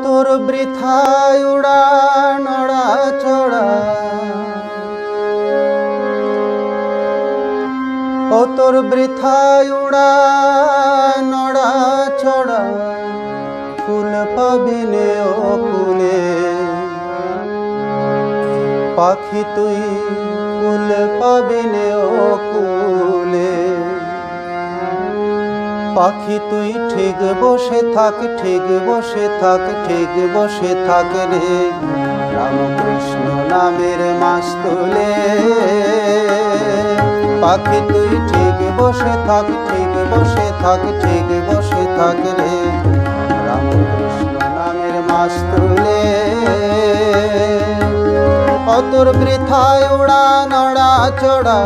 তোর বৃথায় উড়া নড়া চড়া, ও তোর বৃথায় উড়া নড়া চড়া, কুল পাবিনে ও কুলে পাখি তুই, কুল পাবিনে ও কুলে পাখি তুই। ঠিক বসে থাক, ঠিক বসে থাক, ঠিক বসে থাক রে, রামকৃষ্ণ নামের মাস তুলে। পাখি তুই ঠিক বসে থাক, ঠিক বসে থাক, ঠিক বসে থাক রে, রামকৃষ্ণ নামের মাস তুলে। অতর বৃথায় উড়া নড়া চড়া,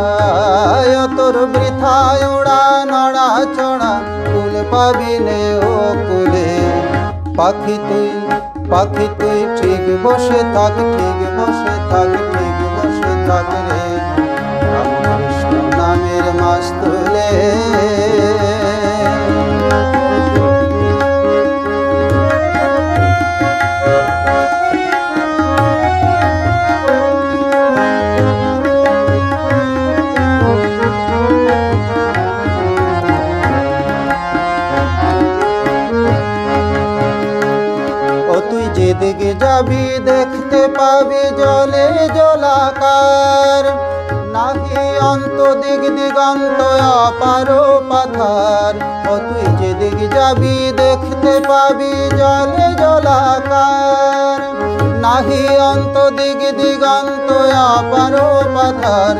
অতর বৃথায় উড়া নড়া চড়া, কুল পাবিনে ও কুলে পাখি তুই, পাখি তুই। ঠিক বসে থাক, ঠিক বসে থাক, ঠিক বসে থাক রে, রামকৃষ্ণ নামের মাস তুলে। যেদিকে যাবি দেখতে পাবি জলে জলাকার, নাহি অন্ত দিক দিগন্ত অপার পাথার। ও তুই যেদিকে যাবি দেখতে পাবি জলে জলাকার, নাহি অন্ত দিক দিগন্ত অপার পাথার।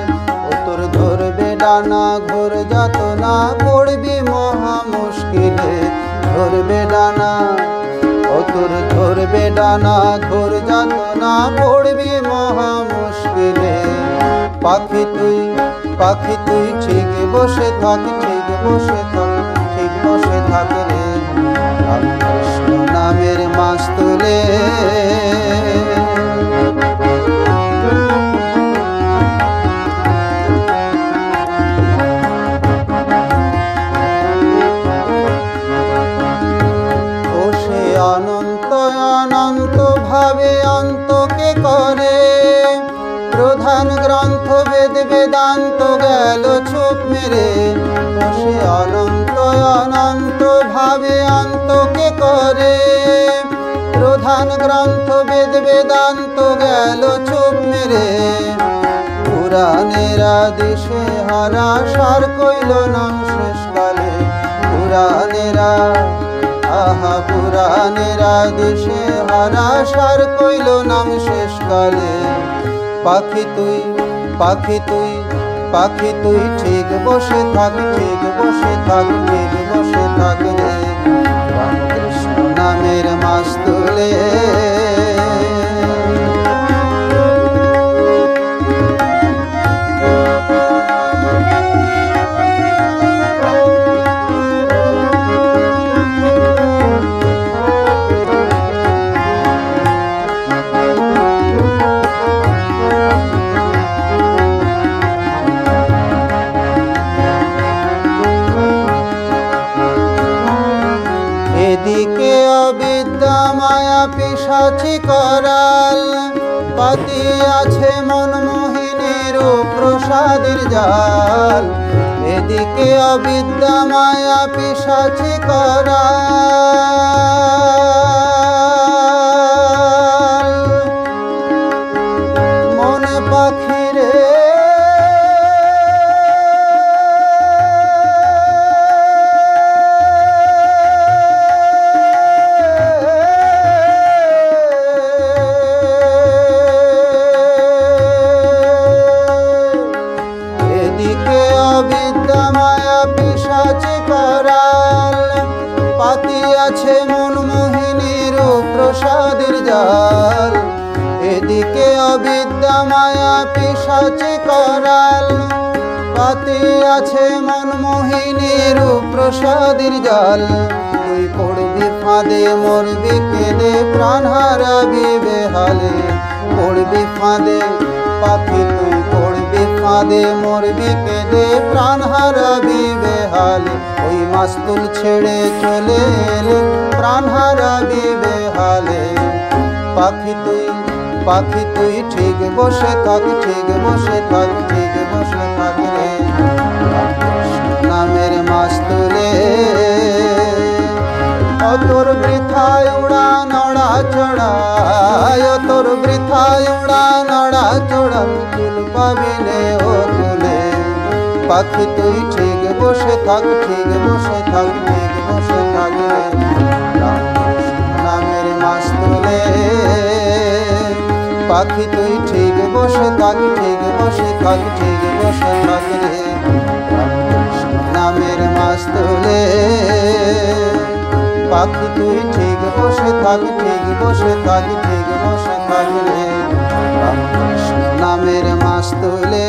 ও তোর ধরবে ডানা ঘোর যাতনা, পড়বি মহা মুশকিলে, ধরবে ডানা ও তোর ধরবে ডানা ঘোর যাতনা, পড়বি মহা মুশকিলে। পাখি তুই, পাখি তুই ঠিক বসে থাক, ঠিক বসে থাক, ঠিক বসে থাক রে, রামকৃষ্ণ নামের মাস তুলে। অনন্ত অনন্ত ভাবে অন্তকে করে, প্রধান গ্রন্থ বেদ বেদান্ত গেল চুপ মেরে। সে অনন্ত অনন্ত ভাবে অন্তকে করে, প্রধান গ্রন্থ বেদ বেদান্ত গেল চুপ মেরে। পুরাণের আদেশে হারা সার কইল নাম শেষকালে, পুরাণেরা আহা পুরাণের আদেশে হারা সার কইল নাম শেষকালে। পাখি তুই, পাখি তুই, পাখি তুই ঠিক বসে থাক, ঠিক বসে থাক, ঠিক বসে থাক রে, রামকৃষ্ণ নামের মাস তুলে। এদিকে অবিদ্যা মায়া পিশাচি করাল, পাতি আছে মনমোহিনীর প্রসাদের জাল। এদিকে অবিদ্যা মায়া পিশাচি করাল, মনে পাখি রে অবিদ্যা মায়া পিশাচি করাল, পাতি আছে মনমোহিনীর প্রসাদের জাল। এদিকে অবিদ্যা মায়া পিশাচি করাল, পাতি আছে মনমোহিনীর প্রসাদের জাল। তুই পড়বি ফাঁদে মরবি কেঁদে, প্রাণ হারাবি বেহালে, পড়বি ফাঁদে পাখি তুই, পড়বি কাঁদে মরবি কেঁদে প্রাণ হারাবি বেহালে, ওই মাস্তুল ছেড়ে চলে এলে প্রাণ হারাবি বেহালে। পাখি তুই ঠিক বসে থাক, ঠিক বসে থাক, ঠিক বসে থাক রে নামের মাস্তুলে। তোর বৃথায় উড়া নড়া চড়া, তোর বৃথায় উড়া নড়া চড়া, তুল পাবি নে ও তুলে। পাখি তুই ঠিক বসে থাক, ঠিক বসে থাক, ঠিক বসে থাক রে নামের মাস্তুলে। পাখি তুই ঠিক বসে থাক, ঠিক বসে থাক, ঠিক বসে থাক রে নামের মাস্তুলে। পাখি তুই ঠিক বসে থাক, ঠিক বসে থাক, ঠিক বসে থাক রে রামকৃষ্ণ নামের মাস্তুলে।